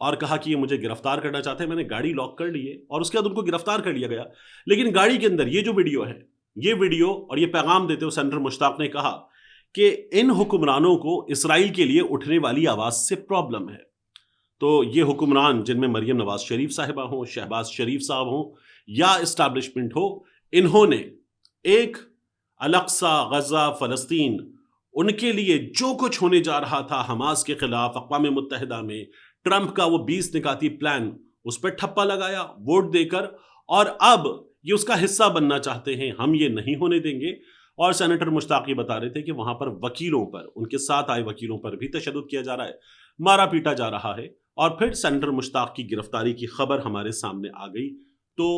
اور کہا کہ یہ مجھے گرفتار کرنا چاہتے ہیں. میں نے گاڑی لاک کر لی ہے اور اس کے بعد ان کو گرفتار کر لیا گیا. لیکن گاڑی کے اندر یہ جو ویڈیو ہے، یہ ویڈیو اور یہ پیغام دیتے ہوئے سینیٹر مشتاق نے کہا کہ ان حکمرانوں کو اسرائیل کے لیے اٹھنے والی آواز سے پرابلم ہے. تو یہ حکمران جن میں مریم نواز شریف صاحبہ ہوں، شہباز شریف صاحب ہوں یا اسٹیبلشمنٹ ہو، انہوں نے ایک الاقصی، غزہ، فلسطین، ان کے لیے جو کچھ ہونے جا رہا تھا حماس کے خلاف اقوام متحدہ میں، ٹرمپ کا وہ 20 نکاتی پلان، اس پہ ٹھپا لگایا ووٹ دے کر، اور اب یہ اس کا حصہ بننا چاہتے ہیں. ہم یہ نہیں ہونے دیں گے. اور سینیٹر مشتاق یہ بتا رہے تھے کہ وہاں پر وکیلوں پر، ان کے ساتھ آئے وکیلوں پر بھی تشدد کیا جا رہا ہے، مارا پیٹا جا رہا ہے. اور پھر سینیٹر مشتاق کی گرفتاری کی خبر ہمارے سامنے آ گئی. تو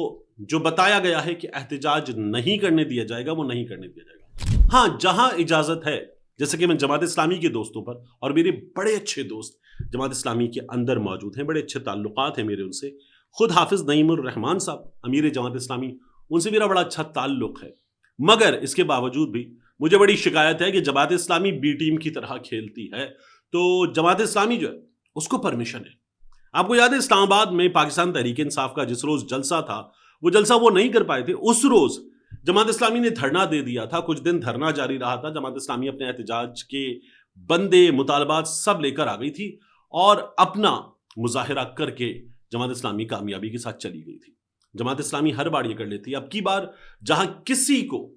جو بتایا گیا ہے کہ احتجاج نہیں کرنے دیا جائے گا، وہ نہیں کرنے دیا جائے گا. ہاں، جہاں اجازت ہے، جیسے کہ میں جماعت اسلامی کے دوستوں پر، اور میرے بڑے اچھے دوست جماعت اسلامی کے اندر موجود ہیں، بڑے اچھے تعلقات ہیں میرے ان سے. خود حافظ نعیم الرحمان صاحب امیر جماعت اسلامی، ان سے میرا بڑا اچھا تعلق ہے. مگر اس کے باوجود بھی مجھے بڑی شکایت ہے کہ جماعت اسلامی بی ٹیم کی طرح کھیلتی ہے. تو جماعت اسلامی جو ہے اس کو پرمیشن ہے. آپ کو یاد ہے اسلام آباد میں پاکستان تحریک انصاف کا جس روز جلسہ تھا، وہ جلسہ وہ نہیں کر پائے تھے. اس روز جماعت اسلامی نے دھرنا دے دیا تھا. کچھ دن دھرنا جاری رہا تھا. جماعت اسلامی اپنے احتجاج کے بندے، مطالبات سب لے کر آ گئی تھی اور اپنا مظاہرہ کر کے جماعت اسلامی کامیابی کے ساتھ چلی گئی تھی. جماعت اسلامی ہر بار یہ کر لیتی ہے. اب کی بار جہاں کسی کو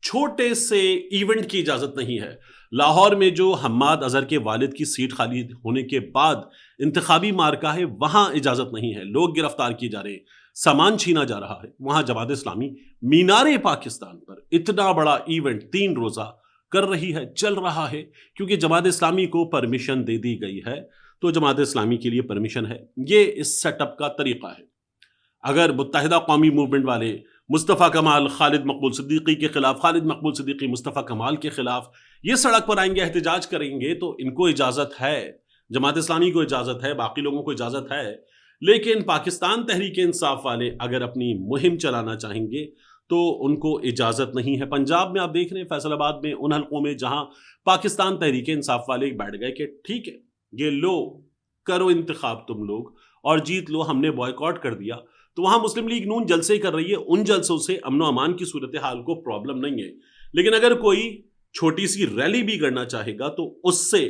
چھوٹے سے ایونٹ کی اجازت نہیں ہے، لاہور میں جو حماد اظہر کے والد کی سیٹ خالی ہونے کے بعد انتخابی مارکا ہے، وہاں اجازت نہیں ہے. لوگ گرفتار کیے جا رہے ہیں، سامان چھینا جا رہا ہے. وہاں جماعت اسلامی مینار پاکستان پر اتنا بڑا ایونٹ 3 روزہ کر رہی ہے، چل رہا ہے، کیونکہ جماعت اسلامی کو پرمیشن دے دی گئی ہے. تو جماعت اسلامی کے لیے پرمیشن ہے. یہ اس سیٹ اپ کا طریقہ ہے. اگر متحدہ قومی موومنٹ والے مصطفیٰ کمال خالد مقبول صدیقی کے خلاف، خالد مقبول صدیقی مصطفیٰ کمال کے خلاف یہ سڑک پر آئیں گے، احتجاج کریں گے، تو ان کو اجازت ہے، جماعت اسلامی کو اجازت ہے، باقی لوگوں کو اجازت ہے. لیکن پاکستان تحریک انصاف والے اگر اپنی مہم چلانا چاہیں گے تو ان کو اجازت نہیں ہے. پنجاب میں آپ دیکھ رہے ہیں، فیصل آباد میں، ان حلقوں میں جہاں پاکستان تحریک انصاف والے بیٹھ گئے کہ ٹھیک ہے، یہ لو، کرو انتخاب تم لوگ اور جیت لو، ہم نے بوائیکاٹ کر دیا. تو وہاں مسلم لیگ نون جلسے کر رہی ہے. ان جلسوں سے امن و امان کی صورتحال کو پرابلم نہیں ہے. لیکن اگر کوئی چھوٹی سی ریلی بھی کرنا چاہے گا تو اس سے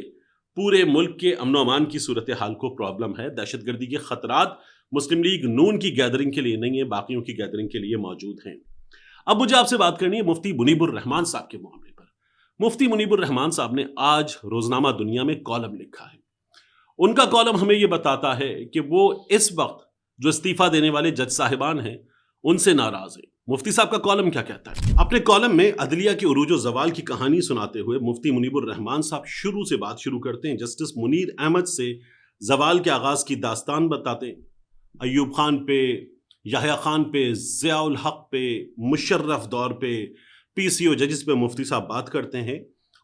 پورے ملک کے امن و امان کی صورتحال کو پرابلم ہے. دہشت گردی کے خطرات مسلم لیگ نون کی گیدرنگ کے لیے نہیں ہے، باقیوں کی گیدرنگ کے لیے موجود ہیں. اب مجھے آپ سے بات کرنی ہے مفتی منیب الرحمان صاحب کے معاملے پر. مفتی منیب الرحمان صاحب نے آج روزنامہ دنیا میں کالم لکھا ہے. ان کا کالم ہمیں یہ بتاتا ہے کہ وہ اس وقت جو استعفیٰ دینے والے جج صاحبان ہیں ان سے ناراض ہیں. مفتی صاحب کا کالم کیا کہتا ہے؟ اپنے کالم میں عدلیہ کے عروج و زوال کی کہانی سناتے ہوئے مفتی منیب الرحمان صاحب شروع کرتے ہیں جسٹس منیر احمد سے زوال کے آغاز کی داستان بتاتے ہیں. ایوب خان پہ، یحییٰ خان پہ، ضیاء الحق پہ، مشرف دور پہ، پی سی او ججز پہ مفتی صاحب بات کرتے ہیں.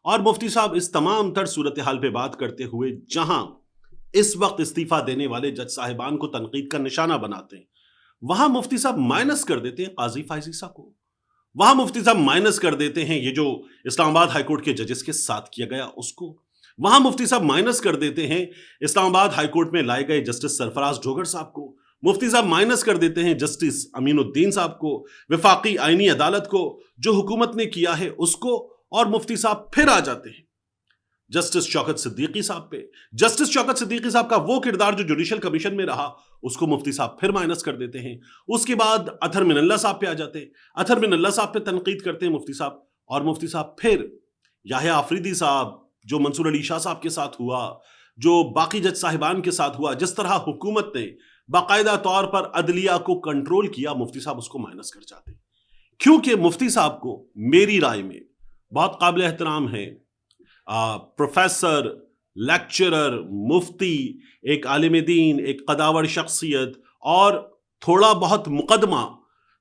اور مفتی صاحب اس تمام تر صورتحال پہ بات کرتے ہوئے جہاں اس وقت استعفیٰ دینے والے جج صاحبان کو تنقید کا نشانہ بناتے ہیں، وہاں مفتی صاحب مائنس کر دیتے ہیں قاضی فائزی صاحب کو. وہاں مفتی صاحب مائنس کر دیتے ہیں یہ جو اسلام آباد ہائی کورٹ کے ججز کے ساتھ کیا گیا اس کو. وہاں مفتی صاحب مائنس کر دیتے ہیں اسلام آباد ہائی کورٹ میں لائے گئے جسٹس سرفراز ڈھوگر صاحب کو. مفتی صاحب مائنس کر دیتے ہیں جسٹس امین الدین صاحب کو، وفاقی آئینی عدالت کو، جو حکومت نے کیا ہے اس کو. اور مفتی صاحب پھر آ جاتے ہیں جسٹس شوکت صدیقی صاحب پہ. جسٹس شوکت صدیقی صاحب کا وہ کردار جو جوڈیشل کمیشن میں رہا اس کو مفتی صاحب پھر مائنس کر دیتے ہیں. اس کے بعد اطہر من اللہ صاحب پہ آ جاتے ہیں، اطہر من اللہ صاحب پہ تنقید کرتے ہیں مفتی صاحب. اور مفتی صاحب پھر یحییٰ آفریدی صاحب، جو منصور علی شاہ صاحب کے ساتھ ہوا، جو باقی جج صاحبان کے ساتھ ہوا، جس طرح حکومت نے باقاعدہ طور پر عدلیہ کو کنٹرول کیا، مفتی صاحب اس کو مائنس کر جاتے ہیں. کیونکہ مفتی صاحب کو میری رائے میں بہت قابل احترام ہے، پروفیسر، لیکچرر، مفتی، ایک عالم دین، ایک قداور شخصیت، اور تھوڑا بہت مقدمہ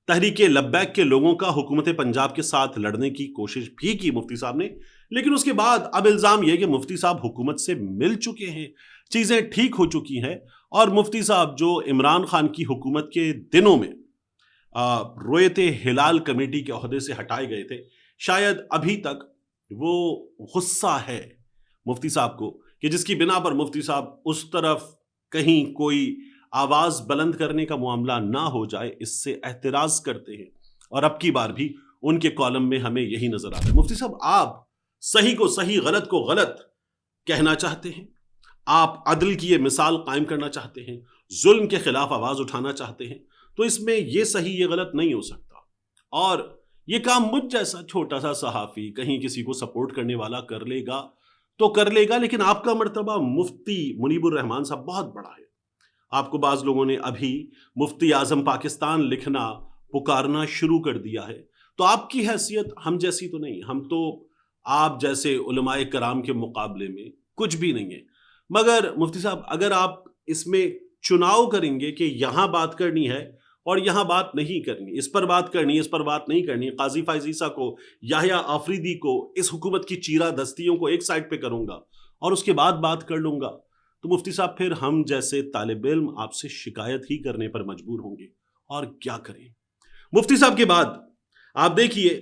تحریک لبیک کے لوگوں کا حکومت پنجاب کے ساتھ لڑنے کی کوشش بھی کی مفتی صاحب نے. لیکن اس کے بعد اب الزام یہ کہ مفتی صاحب حکومت سے مل چکے ہیں، چیزیں ٹھیک ہو چکی ہیں. اور مفتی صاحب جو عمران خان کی حکومت کے دنوں میں رویت ہلال کمیٹی کے عہدے سے ہٹائے گئے تھے، شاید ابھی تک وہ غصہ ہے مفتی صاحب کو کہ جس کی بنا پر مفتی صاحب اس طرف کہیں کوئی آواز بلند کرنے کا معاملہ نہ ہو جائے، اس سے احتراز کرتے ہیں، اور اب کی بار بھی ان کے کالم میں ہمیں یہی نظر آتا ہے۔ مفتی صاحب، آپ صحیح کو صحیح، غلط کو غلط کہنا چاہتے ہیں، آپ عدل کی یہ مثال قائم کرنا چاہتے ہیں، ظلم کے خلاف آواز اٹھانا چاہتے ہیں، تو اس میں یہ صحیح یہ غلط نہیں ہو سکتا۔ اور یہ کام مجھ جیسا چھوٹا سا صحافی کہیں کسی کو سپورٹ کرنے والا کر لے گا تو کر لے گا، لیکن آپ کا مرتبہ مفتی منیب الرحمان صاحب بہت بڑا ہے۔ آپ کو بعض لوگوں نے ابھی مفتی اعظم پاکستان لکھنا پکارنا شروع کر دیا ہے، تو آپ کی حیثیت ہم جیسی تو نہیں، ہم تو آپ جیسے علماء کرام کے مقابلے میں کچھ بھی نہیں ہے۔ مگر مفتی صاحب، اگر آپ اس میں چناؤ کریں گے کہ یہاں بات کرنی ہے اور یہاں بات نہیں کرنی، اس پر بات کرنی اس پر بات نہیں کرنی، قاضی فائز عیسیٰ کو، یحییٰ آفریدی کو، اس حکومت کی چیرہ دستیوں کو ایک سائڈ پہ کروں گا اور اس کے بعد بات کر لوں گا، تو مفتی صاحب پھر ہم جیسے طالب علم آپ سے شکایت ہی کرنے پر مجبور ہوں گے، اور کیا کریں۔ مفتی صاحب کے بعد آپ دیکھیے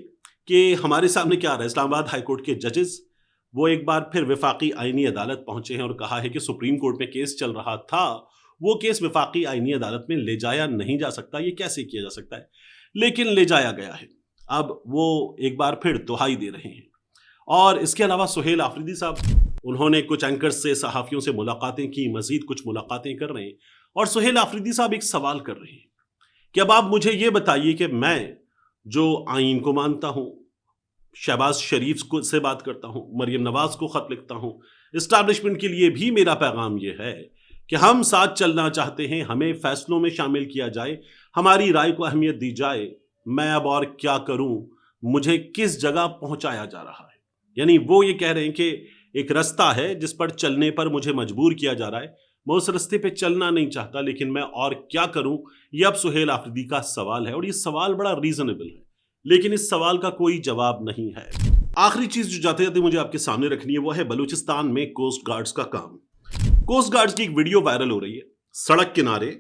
کہ ہمارے سامنے کیا آ رہا ہے۔ اسلام آباد ہائی کورٹ کے ججز وہ ایک بار پھر وفاقی آئینی عدالت پہنچے ہیں اور کہا ہے کہ سپریم کورٹ میں کیس چل رہا تھا، وہ کیس وفاقی آئینی عدالت میں لے جایا نہیں جا سکتا، یہ کیسے کیا جا سکتا ہے، لیکن لے جایا گیا ہے۔ اب وہ ایک بار پھر دہائی دے رہے ہیں۔ اور اس کے علاوہ سہیل آفریدی صاحب، انہوں نے کچھ اینکرز سے، صحافیوں سے ملاقاتیں کی، مزید کچھ ملاقاتیں کر رہے ہیں، اور سہیل آفریدی صاحب ایک سوال کر رہے ہیں کہ اب آپ مجھے یہ بتائیے کہ میں جو آئین کو مانتا ہوں، شہباز شریف سے بات کرتا ہوں، مریم نواز کو خط لکھتا ہوں، اسٹیبلشمنٹ کے لیے بھی میرا پیغام یہ ہے کہ ہم ساتھ چلنا چاہتے ہیں، ہمیں فیصلوں میں شامل کیا جائے، ہماری رائے کو اہمیت دی جائے، میں اب اور کیا کروں، مجھے کس جگہ پہنچایا جا رہا ہے۔ یعنی وہ یہ کہہ رہے ہیں کہ ایک رستہ ہے جس پر چلنے پر مجھے مجبور کیا جا رہا ہے، میں اس رستے پہ چلنا نہیں چاہتا، لیکن میں اور کیا کروں، یہ اب سہیل آفریدی کا سوال ہے، اور یہ سوال بڑا ریزنیبل ہے، لیکن اس سوال کا کوئی جواب نہیں ہے۔ آخری چیز جو جاتے جاتے مجھے آپ کے سامنے رکھنی ہے وہ ہے بلوچستان میں کوسٹ گارڈز کا کام۔ کوسٹ گارڈز کی ایک ویڈیو وائرل ہو رہی ہے، سڑک کنارے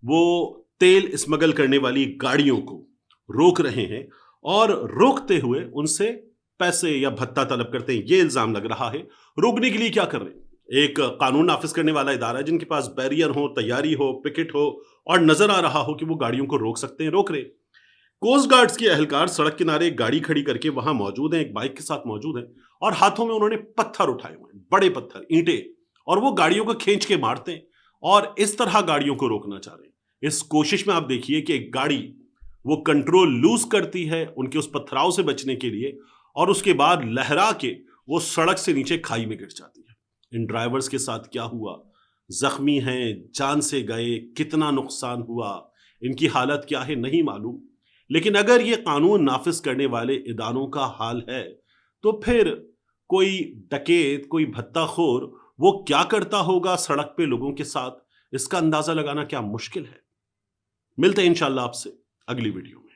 وہ تیل اسمگل کرنے والی گاڑیوں کو روک رہے ہیں اور روکتے ہوئے ان سے پیسے یا بھتہ طلب کرتے ہیں، یہ الزام لگ رہا ہے۔ روکنے کے لیے کیا کر رہے ہیں؟ ایک قانون نافذ کرنے والا ادارہ ہے، جن کے پاس بیریئر ہو، تیاری ہو، پکٹ ہو، اور نظر آ رہا ہو کہ وہ گاڑیوں کو روک سکتے ہیں، روک رہے ہیں۔ کوسٹ گارڈز کے اہلکار سڑک کنارے ایک گاڑی کھڑی کر کے وہاں موجود ہیں، ایک بائک کے ساتھ موجود ہیں، اور ہاتھوں میں انہوں نے پتھر اٹھائے ہوئے ہیں، بڑے پتھر، اینٹیں، اور وہ گاڑیوں کو کھینچ کے مارتے ہیں اور اس طرح گاڑیوں کو روکنا چاہ رہے ہیں۔ اس کوشش میں آپ دیکھیے کہ ایک گاڑی وہ کنٹرول لوز کرتی ہے ان کے اس پتھراؤ سے بچنے کے لیے، اور اس کے بعد لہرا کے وہ سڑک سے نیچے کھائی میں گر جاتی ہے۔ ان ڈرائیورز کے ساتھ کیا ہوا، زخمی ہیں، جان سے گئے، کتنا نقصان ہوا، ان کی حالت کیا ہے نہیں معلوم، لیکن اگر یہ قانون نافذ کرنے والے اداروں کا حال ہے تو پھر کوئی ڈکیت، کوئی بھتہ خور وہ کیا کرتا ہوگا سڑک پہ لوگوں کے ساتھ، اس کا اندازہ لگانا کیا مشکل ہے۔ ملتے ہیں انشاءاللہ آپ سے اگلی ویڈیو میں۔